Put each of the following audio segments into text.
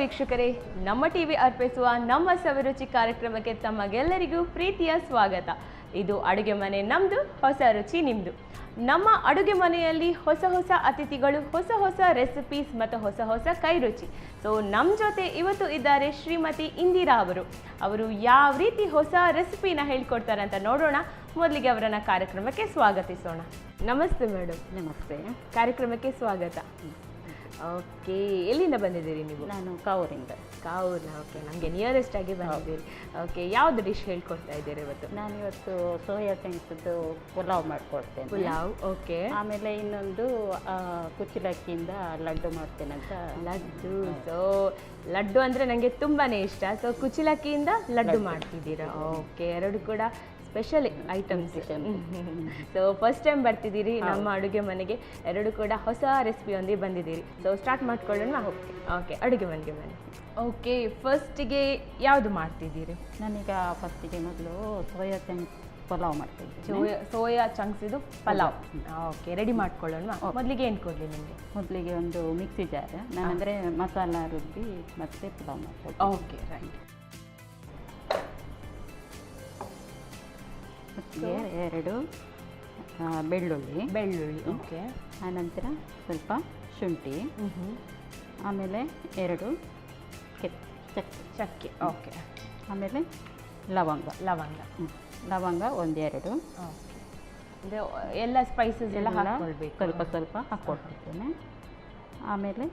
ವೀಕ್ಷಕರೇ, ನಮ್ಮ ಟಿವಿ ಅರ್ಪಿಸುವ ನಮ್ಮ ಸವಿರುಚಿ ಕಾರ್ಯಕ್ರಮಕ್ಕೆ ತಮಗೆಲ್ಲರಿಗೂ ಪ್ರೀತಿಯ ಸ್ವಾಗತ. ಇದು ಅಡುಗೆ ಮನೆ ನಮ್ಮದು, ಹೊಸ ರುಚಿ ನಿಮ್ಮದು. ನಮ್ಮ ಅಡುಗೆ ಮನೆಯಲ್ಲಿ ಹೊಸ ಹೊಸ ಅತಿಥಿಗಳು, ಹೊಸ ಹೊಸ ರೆಸಿಪೀಸ್ ಮತ್ತು ಹೊಸ ಹೊಸ ಕೈ ರುಚಿ. ಸೊ ನಮ್ಮ ಜೊತೆ ಇವತ್ತು ಇದ್ದಾರೆ ಶ್ರೀಮತಿ ಇಂದಿರಾ ಅವರು ಯಾವ ರೀತಿ ಹೊಸ ರೆಸಿಪಿನ ಹೇಳ್ಕೊಡ್ತಾರೆ ಅಂತ ನೋಡೋಣ. ಮೊದಲಿಗೆ ಅವರನ್ನು ಕಾರ್ಯಕ್ರಮಕ್ಕೆ ಸ್ವಾಗತಿಸೋಣ. ನಮಸ್ತೆ ಮೇಡಮ್. ನಮಸ್ತೆ. ಕಾರ್ಯಕ್ರಮಕ್ಕೆ ಸ್ವಾಗತ. ಓಕೆ, ಎಲ್ಲಿಂದ ಬಂದಿದ್ದೀರಿ ನೀವು? ನಾನು ಕಾವೂರಿಂದ. ಓಕೆ, ನಮಗೆ ನಿಯರೆಸ್ಟ್ ಆಗಿ ಬಂದಿದ್ದೀರಿ. ಓಕೆ, ಯಾವುದು ಡಿಶ್ ಹೇಳ್ಕೊಡ್ತಾ ಇದ್ದೀರಿ ಇವತ್ತು? ನಾನಿವತ್ತು ಸೋಯಾ ಚಂಕ್ಸ್ದು ಪುಲಾವ್ ಮಾಡಿಕೊಡ್ತೇನೆ. ಪುಲಾವ್, ಓಕೆ. ಆಮೇಲೆ ಇನ್ನೊಂದು ಕುಚ್ಚಲಕ್ಕಿಯಿಂದ ಲಡ್ಡು ಮಾಡ್ತೇನೆ ಅಂತ. ಲಡ್ಡು, ಸೊ ಲಡ್ಡು ಅಂದರೆ ನನಗೆ ತುಂಬಾ ಇಷ್ಟ. ಸೊ ಕುಚ್ಚಲಕ್ಕಿಯಿಂದ ಲಡ್ಡು ಮಾಡ್ತಿದ್ದೀರಾ? ಓಕೆ, ಎರಡು ಕೂಡ special items. So first time ಬರ್ತಿದ್ದೀರಿ ನಮ್ಮ ಅಡುಗೆ ಮನೆಗೆ, ಎರಡು ಕೂಡ ಹೊಸ ರೆಸಿಪಿಯೊಂದಿಗೆ ಬಂದಿದ್ದೀರಿ. ಸೊ ಸ್ಟಾರ್ಟ್ ಮಾಡ್ಕೊಳ್ಳೋಣ. ಓಕೆ, ಅಡುಗೆ ಮನೆಗೆ ಬನ್ನಿ. ಓಕೆ, ಫಸ್ಟಿಗೆ ಯಾವುದು ಮಾಡ್ತಿದ್ದೀರಿ? ನಾನೀಗ ಫಸ್ಟಿಗೆ ಮೊದಲು ಸೋಯಾ ಚಂಕ್ಸ್ ಪಲಾವ್ ಮಾಡ್ತಿದ್ದೆ. ಸೋಯಾ ಚಂಕ್ಸ್ ಇದು ಪಲಾವ್. ಓಕೆ, ರೆಡಿ ಮಾಡ್ಕೊಳ್ಳೋಣ. ಮೊದಲಿಗೆ ಏನು ಕೊಡಲಿ ನಿಮಗೆ? ಮೊದಲಿಗೆ ಒಂದು ಮಿಕ್ಸಿ ಜಾರ್, ನಾನಂದರೆ ಮಸಾಲ ರುಬ್ಬಿ ಮತ್ತೆ ಪಲಾವ್ ಮಾಡ್ತೀನಿ. Okay, right. ಎರಡು ಬೆಳ್ಳುಳ್ಳಿ, ಓಕೆ. ಆನಂತರ ಸ್ವಲ್ಪ ಶುಂಠಿ, ಆಮೇಲೆ ಎರಡು ಚಕ್ಕೆ, ಓಕೆ. ಆಮೇಲೆ ಲವಂಗ ಒಂದೆರಡು. ಅಂದರೆ ಎಲ್ಲ ಸ್ಪೈಸಸ್ ಎಲ್ಲ ಹಾಕ್ಕೊಳ್ಬೇಕು, ಸ್ವಲ್ಪ ಹಾಕ್ಕೊಳ್ತಿದ್ದೇನೆ. ಆಮೇಲೆ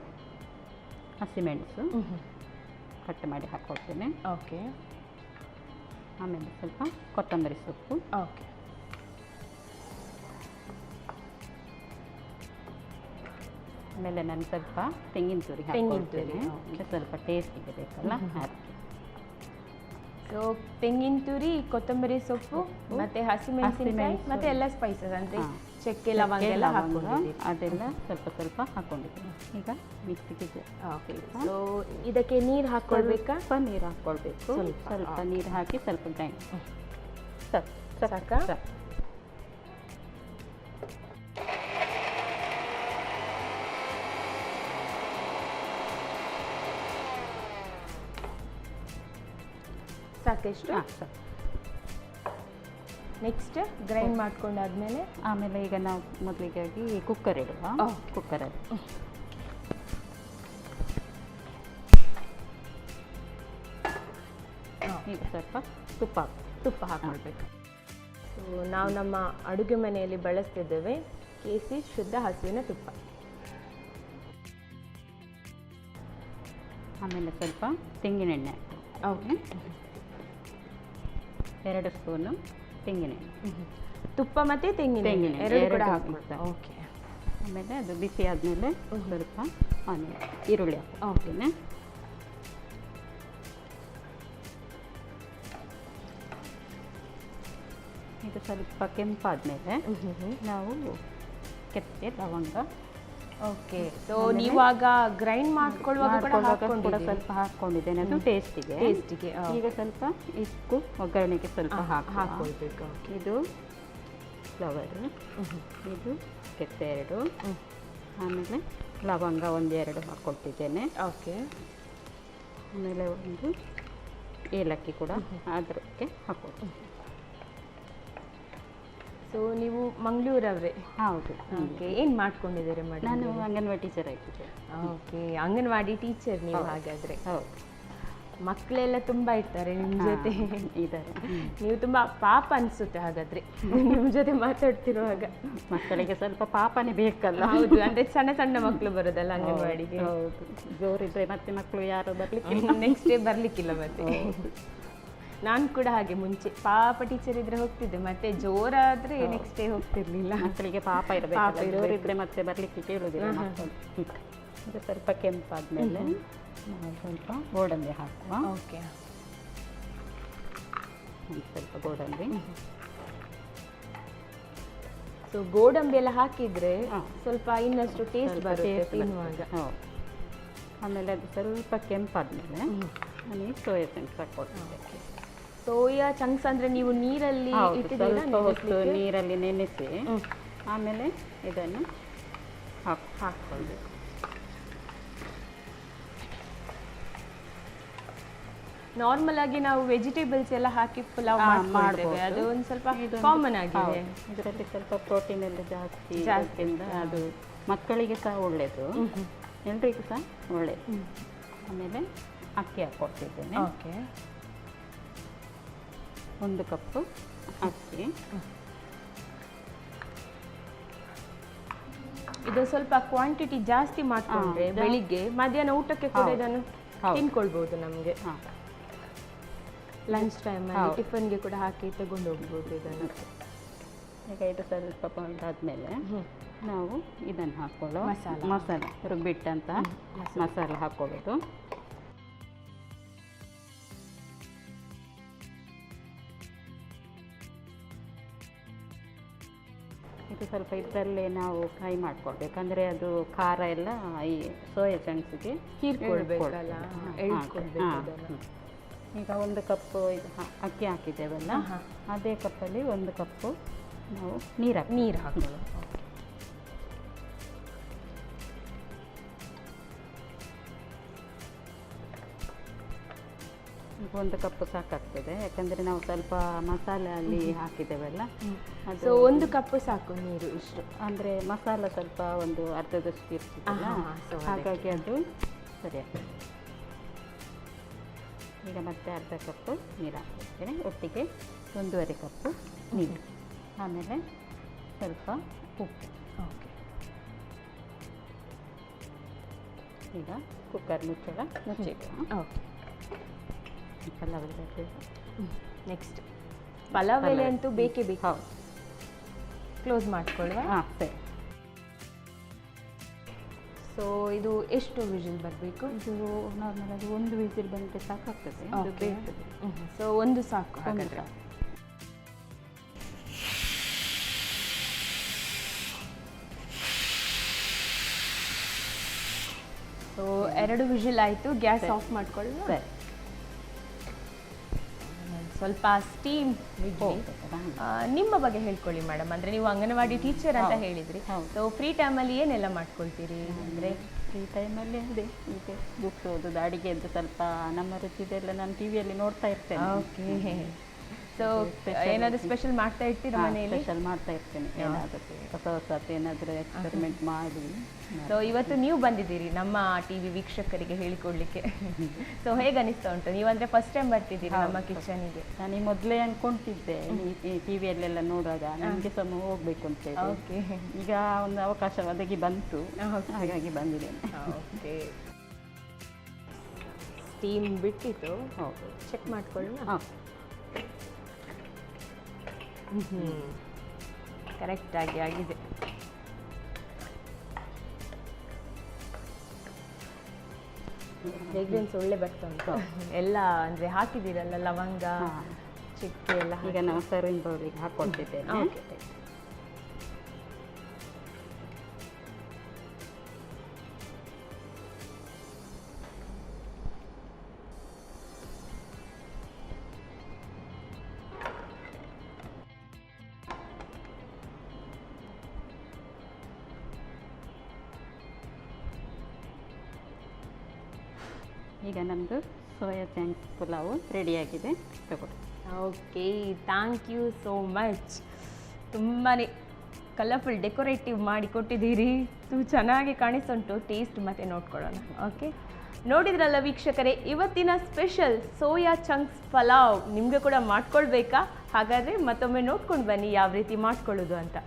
ಹಸಿಮೆಣಸು ಕಟ್ ಮಾಡಿ ಹಾಕ್ಕೊಳ್ತೇನೆ. ಓಕೆ. ಆಮೇಲೆ ಸ್ವಲ್ಪ ಕೊತ್ತಂಬರಿ ಸೊಪ್ಪು. ಓಕೆ. ಆಮೇಲೆ ನಾನು ಸ್ವಲ್ಪ ತೆಂಗಿನ ತುರಿ ಹಾಕ್ಕೊಳ್ತೇನೆ, ಸ್ವಲ್ಪ ಟೇಸ್ಟಿಗೆ ಬೇಕಲ್ಲ ಹಾಕಿ. ಸೊ ತೆಂಗಿನ ತುರಿ, ಕೊತ್ತಂಬರಿ ಸೊಪ್ಪು ಮತ್ತು ಹಸಿಮೆಣಸಿನಕಾಯಿ ಮತ್ತು ಎಲ್ಲ ಸ್ಪೈಸಸ್ ಅಂದರೆ ಚಕ್ಕೆ, ಲವಂಗ ಎಲ್ಲ ಹಾಕ್ಕೊಂಡಿದ್ದೀವಿ. ಅದೆಲ್ಲ ಸ್ವಲ್ಪ ಹಾಕ್ಕೊಂಡಿದ್ದೀನಿ. ಈಗ ಮಿಕ್ಸಿಗೆ. ಓಕೆ. ಸೊ ಇದಕ್ಕೆ ನೀರು ಹಾಕ್ಕೊಳ್ಬೇಕಾ? ಸ್ವಲ್ಪ ನೀರು ಹಾಕ್ಕೊಳ್ಬೇಕು. ಸ್ವಲ್ಪ ನೀರು ಹಾಕಿ ಸ್ವಲ್ಪ ಗ್ರೈಂಡ್. ಸಾಕಾ? ಸಾಕೆಷ್ಟು? ನೆಕ್ಸ್ಟ್ ಗ್ರೈಂಡ್ ಮಾಡ್ಕೊಂಡಾದ್ಮೇಲೆ ಆಮೇಲೆ ಈಗ ನಾವು ಮೊದಲಿಗಾಗಿ ಕುಕ್ಕರ್ ಇಡುವ. ಕುಕ್ಕರಲ್ಲಿ ಈಗ ಸ್ವಲ್ಪ ತುಪ್ಪ ಹಾಕ್ಕೊಳ್ಬೇಕು. ಸೊ ನಾವು ನಮ್ಮ ಅಡುಗೆ ಮನೆಯಲ್ಲಿ ಬಳಸ್ತಿದ್ದೇವೆ ಕೇಸಿ ಶುದ್ಧ ಹಸುವಿನ ತುಪ್ಪ. ಆಮೇಲೆ ಸ್ವಲ್ಪ ತೆಂಗಿನೆಣ್ಣೆ. ಓಕೆ. 2 ಸ್ಪೂನು ತೆಂಗಿನೆಣ್ಣೆ. ತುಪ್ಪ ಮತ್ತು ತೆಂಗಿನೆಣ್ಣೆ ಎರಡು ಕೂಡ ಹಾಕ್ಬಿಡ್ತಾ. ಓಕೆ. ಆಮೇಲೆ ಅದು ಬಿಸಿ ಆದಮೇಲೆ ಸ್ವಲ್ಪ ಆನಿಯನ್, ಈರುಳ್ಳಿ ಹಾಕ್ತೀನಿ. ಇದು ಸ್ವಲ್ಪ ಕೆಂಪಾದ್ಮೇಲೆ ನಾವು ಕೆತ್ತೆ ಲವಂಗ. ಓಕೆ. ಸೊ ನೀವಾಗ ಗ್ರೈಂಡ್ ಮಾಡ್ಕೊಳ್ಳುವಾಗ ಕೂಡ ಸ್ವಲ್ಪ ಹಾಕ್ಕೊಂಡಿದ್ದೇನೆ, ಅದು ಟೇಸ್ಟಿಗೆ. ಈಗ ಸ್ವಲ್ಪ ಇಷ್ಟು ಒಗ್ಗರಣೆಗೆ ಸ್ವಲ್ಪ ಹಾಕ್ಕೊಳ್ಬೇಕು. ಇದು ಫ್ಲವರ್, ಇದು ಕೆತ್ತೆ 2, ಆಮೇಲೆ ಲವಂಗ ಒಂದೆರಡು ಹಾಕ್ಕೊಳ್ತಿದ್ದೇನೆ. ಓಕೆ. ಆಮೇಲೆ ಒಂದು ಏಲಕ್ಕಿ ಕೂಡ ಅದಕ್ಕೆ ಹಾಕ್ಕೊಳ್ತೀನಿ. ಸೊ ನೀವು ಮಂಗಳೂರವ್ರೆ? ಹೌದು. ಓಕೆ. ಏನು ಮಾಡ್ಕೊಂಡಿದ್ದೀರಿ ಮೇಡಮ್? ನಾನು ಅಂಗನವಾಡಿ ಟೀಚರ್ ಆಗಿದ್ದೆ. ಓಕೆ, ಅಂಗನವಾಡಿ ಟೀಚರ್ ನೀವು. ಹಾಗಾದರೆ ಹೌದು. ಮಕ್ಕಳೆಲ್ಲ ತುಂಬ ಇರ್ತಾರೆ ನಿಮ್ಮ ಜೊತೆ? ಇದ್ದಾರೆ. ನೀವು ತುಂಬ ಪಾಪ ಅನಿಸುತ್ತೆ ಹಾಗಾದರೆ ನಿಮ್ಮ ಜೊತೆ ಮಾತಾಡ್ತಿರುವಾಗ. ಮಕ್ಕಳಿಗೆ ಸ್ವಲ್ಪ ಪಾಪನೇ ಬೇಕಲ್ಲ? ಹೌದು, ಅಂದರೆ ಸಣ್ಣ ಸಣ್ಣ ಮಕ್ಕಳು ಬರೋದಲ್ಲ ಅಂಗನವಾಡಿಗೆ. ಹೌದು, ಜೋರಿದ್ರೆ ಮತ್ತೆ ಮಕ್ಕಳು ಯಾರು ಬರಲಿಕ್ಕೆ ನೆಕ್ಸ್ಟ್ ಡೇ ಬರಲಿಕ್ಕಿಲ್ಲ ಮತ್ತೆ. ನಾನು ಕೂಡ ಹಾಗೆ ಮುಂಚೆ ಪಾಪ ಟೀಚರ್ ಇದ್ರೆ ಹೋಗ್ತಿದ್ದೆ, ಮತ್ತೆ ಜೋರಾದರೆ ನೆಕ್ಸ್ಟ್ ಡೇ ಹೋಗ್ತಿರ್ಲಿಲ್ಲ. ಮಕ್ಕಳಿಗೆ ಪಾಪ ಇರಬೇಕು, ಜೋರಿದ್ರೆ ಮತ್ತೆ ಬರಲಿಕ್ಕೆ ಕೇಳೋದಿಲ್ಲ ಮಕ್ಕಳು. ಇದು ಸ್ವಲ್ಪ ಕೆಂಪಾದ್ಮೇಲೆ ನಾವು ಸ್ವಲ್ಪ ಗೋಡಂಬಿ ಹಾಕುವ. ಓಕೆ. ಸ್ವಲ್ಪ ಗೋಡಂಬಿ. ಸೊ ಗೋಡಂಬಿ ಎಲ್ಲ ಹಾಕಿದರೆ ಸ್ವಲ್ಪ ಇನ್ನಷ್ಟು ಟೇಸ್ಟ್ ಬರುತ್ತೆ ತಿನ್ನುವಾಗ. ಆಮೇಲೆ ಅದು ಸ್ವಲ್ಪ ಕೆಂಪಾದ್ಮೇಲೆ ನನಗೆ ಸೋಯಾ ಚಂಕ್ಸ್ ಹಾಕ್ಕೊಡ್ತೀನಿ. ಸೋಯಾ ಚಂಕ್ಸ್ ಅಂದರೆ ನೀವು ನೀರಲ್ಲಿ ಇಟ್ಟಿದ್ದೀರಾ? ಸ್ವಲ್ಪ ಹೊತ್ತು ನೀರಲ್ಲಿ ನೆನೆಸಿ ಆಮೇಲೆ ಇದನ್ನು ಹಾಕ್ಕೊಳ್ಬೇಕು. ನಾರ್ಮಲ್ ಆಗಿ ನಾವು ವೆಜಿಟೇಬಲ್ಸ್ ಎಲ್ಲ ಹಾಕಿ ಪಲಾವ್ ಮಾಡ್ಕೊಳ್ತೇವೆ, ಅದು ಒಂದು ಸ್ವಲ್ಪ ಕಾಮನ್ ಆಗಿದೆ. ಇದರಲ್ಲಿ ಸ್ವಲ್ಪ ಪ್ರೋಟೀನ್ ಎಲ್ಲ ಜಾಸ್ತಿ ಇರೋದ್ರಿಂದ ಅದು ಮಕ್ಕಳಿಗೆ ಸಹ ಒಳ್ಳೆಯದು, ಎಲ್ರಿಗೂ ಸಹ ಒಳ್ಳೆಯದು. ಆಮೇಲೆ ಅಕ್ಕಿ ಹಾಕ್ಕೊಡ್ತಿದ್ದೇನೆ. ಓಕೆ, 1 ಕಪ್ಪು ಅಕ್ಕಿ. ಇದು ಸ್ವಲ್ಪ ಕ್ವಾಂಟಿಟಿ ಜಾಸ್ತಿ ಮಾಡ್ಕೊಂಡ್ರೆ ಬೆಳಿಗ್ಗೆ ಮಧ್ಯಾಹ್ನ ಊಟಕ್ಕೆ ಕೂಡ ಇದನ್ನು ತಿನ್ಕೊಳ್ಬಹುದು. ನಮಗೆ ಲಂಚ್ ಟೈಮಲ್ಲಿ ಟಿಫನ್ಗೆ ಕೂಡ ಹಾಕಿ ತಗೊಂಡು ಹೋಗ್ಬೋದು ಇದನ್ನು. ಈಗ ಇದು ಸ್ವಲ್ಪ ಆದಮೇಲೆ ನಾವು ಇದನ್ನು ಹಾಕ್ಕೊಳ್ಳೋ ಮಸಾಲೆ ರುಬ್ಬಿಟ್ಟಂತ ಮಸಾಲೆ ಹಾಕ್ಕೊಳ್ಳೋದು. ಇದು ಸ್ವಲ್ಪ ಇದರಲ್ಲೇ ನಾವು ಫ್ರೈ ಮಾಡ್ಕೊಳ್ಬೇಕಂದ್ರೆ ಅದು ಖಾರ ಎಲ್ಲ ಈ ಸೋಯಾ ಚಂಕ್ಸ್ಗೆ ಹೀರ್ಕೊಳ್ಬೇಕಲ್ಲ. ಈಗ 1 ಕಪ್ಪು ಇದು ಅಕ್ಕಿ ಹಾಕಿದ್ದೇವಲ್ಲ, ಅದೇ ಕಪ್ಪಲ್ಲಿ 1 ಕಪ್ಪು ನಾವು ನೀರು ಹಾಕೋದು. ಈಗ 1 ಕಪ್ಪು ಸಾಕಾಗ್ತದೆ, ಯಾಕಂದರೆ ನಾವು ಸ್ವಲ್ಪ ಮಸಾಲೆ ಅಲ್ಲಿ ಹಾಕಿದ್ದೇವಲ್ಲ. ಸೊ 1 ಕಪ್ಪು ಸಾಕು ನೀರು ಇಷ್ಟು, ಅಂದರೆ ಮಸಾಲ ಸ್ವಲ್ಪ ಒಂದು ಅರ್ಧದಷ್ಟು ಇರ್ತದಲ್ಲ, ಹಾಗಾಗಿ ಅದು ಸರಿ ಆಗ್ತದೆ. ಈಗ ಮತ್ತೆ 1/2 ಕಪ್ಪು ನೀರು ಹಾಕ್ತೇನೆ, ಒಟ್ಟಿಗೆ 1.5 ಕಪ್ಪು ನೀರು. ಆಮೇಲೆ ಸ್ವಲ್ಪ ಉಪ್ಪು. ಓಕೆ, ಈಗ ಕುಕ್ಕರ್ ಮುಚ್ಚಿಡುವ. ಓಕೆ, ಪಲಾವ್ ಎಲೆ. ನೆಕ್ಸ್ಟ್ ಪಲಾವ್ ಎಲೆ ಅಂತೂ ಬೇಕೇ ಬೇಕು. ಹೌದು, ಕ್ಲೋಸ್ ಮಾಡ್ಕೊಳ್ಳುವ. ಹಾಂ ಸರಿ. ಸೊ ಇದು ಎಷ್ಟು ವಿಜಿಲ್ ಬರಬೇಕು? ಇದು ನಾರ್ಮಲ್ ಆಗಿ 1 ವಿಸಿಲ್ ಬಂದರೆ ಸಾಕಾಗ್ತದೆ. ಇದು ಬೇಯ್ತದೆ. ಸೊ 1 ಸಾಕು ಹಾಗಾದರೆ. ಸೊ 2 ವಿಜಿಲ್ ಆಯಿತು, ಗ್ಯಾಸ್ ಆಫ್ ಮಾಡ್ಕೊಳ್ಳುವ. ಸರಿ, ಸ್ವಲ್ಪ ಸ್ಟೀಮ್ ನಿಮ್ಮ ಬಗ್ಗೆ ಹೇಳ್ಕೊಳ್ಳಿ ಮೇಡಮ್. ಅಂದರೆ ನೀವು ಅಂಗನವಾಡಿ ಟೀಚರ್ ಅಂತ ಹೇಳಿದ್ರಿ, ಸೊ ಫ್ರೀ ಟೈಮಲ್ಲಿ ಏನೆಲ್ಲ ಮಾಡ್ಕೊಳ್ತೀರಿ? ಅಂದರೆ ಫ್ರೀ ಟೈಮಲ್ಲಿ ಅದೇ ಈಗ ಬುಕ್ಸ್ ಓದೋದು, ಅಡಿಗೆ ಅಂತ ಸ್ವಲ್ಪ ನಮ್ಮ ರುಚಿದೆಲ್ಲ ನಾನು ಟಿವಿಯಲ್ಲಿ ನೋಡ್ತಾ ಇರ್ತೇನೆ. ಓಕೆ, ಸೊ ಏನಾದರೂ ಸ್ಪೆಷಲ್ ಮಾಡ್ತಾ ಇರ್ತೀರಾ ಮನೆಯಲ್ಲಿ? ಸ್ಪೆಷಲ್ ಮಾಡ್ತಾ ಇರ್ತೇನೆ, ಏನಾದರೂ ಹೊಸತು ಏನಾದರೂ ಎಕ್ಸ್ಪೆರಿಮೆಂಟ್ ಮಾಡಿ. ಸೊ ಇವತ್ತು ನೀವು ಬಂದಿದ್ದೀರಿ ನಮ್ಮ ಟಿವಿ ವೀಕ್ಷಕರಿಗೆ ಹೇಳಿಕೊಡ್ಲಿಕ್ಕೆ. ಸೊ ಹೇಗೆ ಅನಿಸ್ತಾ ಉಂಟು? ನೀವಂದರೆ ಫಸ್ಟ್ ಟೈಮ್ ಬರ್ತಿದ್ದೀರಿ ನಮ್ಮ ಕಿಚನಿಗೆ. ನಾನು ಈ ಮೊದಲೇ ಅಂದ್ಕೊಳ್ತಿದ್ದೆ ಈ ಟಿವಿಯಲ್ಲೆಲ್ಲ ನೋಡುವಾಗ ನನಗೆ ಸಹ ಹೋಗ್ಬೇಕು ಅಂತ ಹೇಳಿ. ಓಕೆ, ಈಗ ಒಂದು ಅವಕಾಶ ಒದಗಿ ಬಂತು, ಹಾಗಾಗಿ ಬಂದಿದ್ದೇನೆ. ಓಕೆ, ಸ್ಟೀಮ್ ಬಿಟ್ಟಿತ್ತು, ಹೌದು, ಚೆಕ್ ಮಾಡ್ಕೊಳ್ಳೋಣ. ಹಾಂ, ಕರೆಕ್ಟಾಗಿ ಆಗಿದೆ. ಫ್ರೇಗ್ರೆನ್ಸ್ ಒಳ್ಳೆ ಬರ್ತಾ ಉಂಟು. ಎಲ್ಲ ಅಂದರೆ ಹಾಕಿದ್ದೀರಲ್ಲ ಲವಂಗ, ಚಕ್ಕೆ ಎಲ್ಲ. ಈಗ ನಾವು ಸರ್ವಿಂಗ್ ಬೌಲಿಗೆ ಹಾಕ್ಕೊಳ್ತಿದ್ದೇನೆ. ಈಗ ನಮ್ಮದು ಸೋಯಾ ಚಂಕ್ಸ್ ಪುಲಾವು ರೆಡಿಯಾಗಿದೆ, ತಗೊಳ್ಳಿ. Okay, thank you so much. ತುಂಬಾ ಕಲರ್ಫುಲ್ ಡೆಕೋರೇಟಿವ್ ಮಾಡಿ ಕೊಟ್ಟಿದ್ದೀರಿ. ಚೆನ್ನಾಗಿ ಕಾಣಿಸುಂಟು. ಟೇಸ್ಟ್ ಮತ್ತೆ ನೋಡ್ಕೊಳ್ಳೋಣ. ಓಕೆ, ನೋಡಿದ್ರಲ್ಲ ವೀಕ್ಷಕರೇ, ಇವತ್ತಿನ ಸ್ಪೆಷಲ್ ಸೋಯಾ ಚಂಕ್ಸ್ ಪಲಾವ್ ನಿಮಗೆ ಕೂಡ ಮಾಡ್ಕೊಳ್ಬೇಕಾ? ಹಾಗಾದರೆ ಮತ್ತೊಮ್ಮೆ ನೋಡ್ಕೊಂಡು ಬನ್ನಿ ಯಾವ ರೀತಿ ಮಾಡ್ಕೊಳ್ಳೋದು ಅಂತ.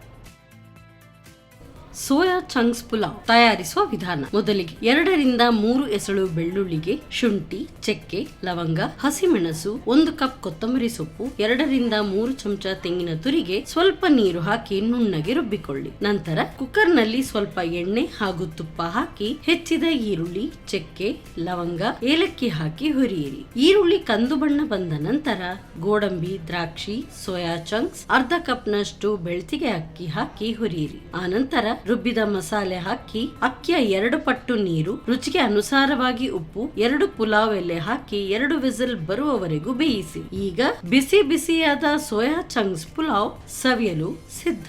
ಸೋಯಾ ಚಂಕ್ಸ್ ಪುಲಾವ್ ತಯಾರಿಸುವ ವಿಧಾನ. ಮೊದಲಿಗೆ 2 ರಿಂದ 3 ಎಸಳು ಬೆಳ್ಳುಳ್ಳಿಗೆ, ಶುಂಠಿ, ಚಕ್ಕೆ, ಲವಂಗ, ಹಸಿಮೆಣಸು, 1 ಕಪ್ ಕೊತ್ತಂಬರಿ ಸೊಪ್ಪು, 2 ರಿಂದ 3 ಚಮಚ ತೆಂಗಿನ ತುರಿಗೆ ಸ್ವಲ್ಪ ನೀರು ಹಾಕಿ ನುಣ್ಣಗೆ ರುಬ್ಬಿಕೊಳ್ಳಿ. ನಂತರ ಕುಕ್ಕರ್ ನಲ್ಲಿ ಸ್ವಲ್ಪ ಎಣ್ಣೆ ಹಾಗೂ ತುಪ್ಪ ಹಾಕಿ ಹೆಚ್ಚಿದ ಈರುಳ್ಳಿ, ಚಕ್ಕೆ, ಲವಂಗ, ಏಲಕ್ಕಿ ಹಾಕಿ ಹುರಿಯಿರಿ. ಈರುಳ್ಳಿ ಕಂದು ಬಣ್ಣ ಬಂದ ನಂತರ ಗೋಡಂಬಿ, ದ್ರಾಕ್ಷಿ, ಸೋಯಾ ಚಂಕ್ಸ್, 1/2 ಕಪ್ ನಷ್ಟು ಬೆಳ್ತಿಗೆ ಅಕ್ಕಿ ಹಾಕಿ ಹುರಿಯಿರಿ. ಆನಂತರ ರುಬ್ಬಿದ ಮಸಾಲೆ ಹಾಕಿ ಅಕ್ಕಿಯ 2 ಪಟ್ಟು ನೀರು, ರುಚಿಗೆ ಅನುಸಾರವಾಗಿ ಉಪ್ಪು, 2 ಪುಲಾವ್ ಎಲೆ ಹಾಕಿ 2 ವಿಸಿಲ್ ಬರುವವರೆಗೂ ಬೇಯಿಸಿ. ಈಗ ಬಿಸಿ ಬಿಸಿಯಾದ ಸೋಯಾ ಚಂಕ್ಸ್ ಪುಲಾವ್ ಸವಿಯಲು ಸಿದ್ಧ.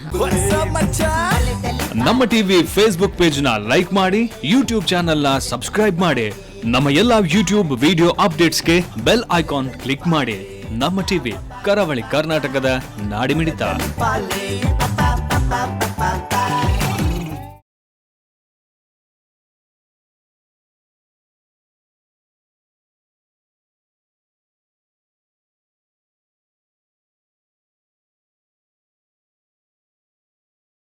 ನಮ್ಮ ಟಿವಿ ಫೇಸ್ಬುಕ್ ಪೇಜ್ ನ ಲೈಕ್ ಮಾಡಿ, ಯೂಟ್ಯೂಬ್ ಚಾನೆಲ್ ನ ಸಬ್ಸ್ಕ್ರೈಬ್ ಮಾಡಿ, ನಮ್ಮ ಎಲ್ಲಾ ಯೂಟ್ಯೂಬ್ ವಿಡಿಯೋ ಅಪ್ಡೇಟ್ಸ್ಗೆ ಬೆಲ್ ಐಕಾನ್ ಕ್ಲಿಕ್ ಮಾಡಿ. ನಮ್ಮ ಟಿವಿ ಕರಾವಳಿ ಕರ್ನಾಟಕದ ನಾಡಿಮಿಡಿತ.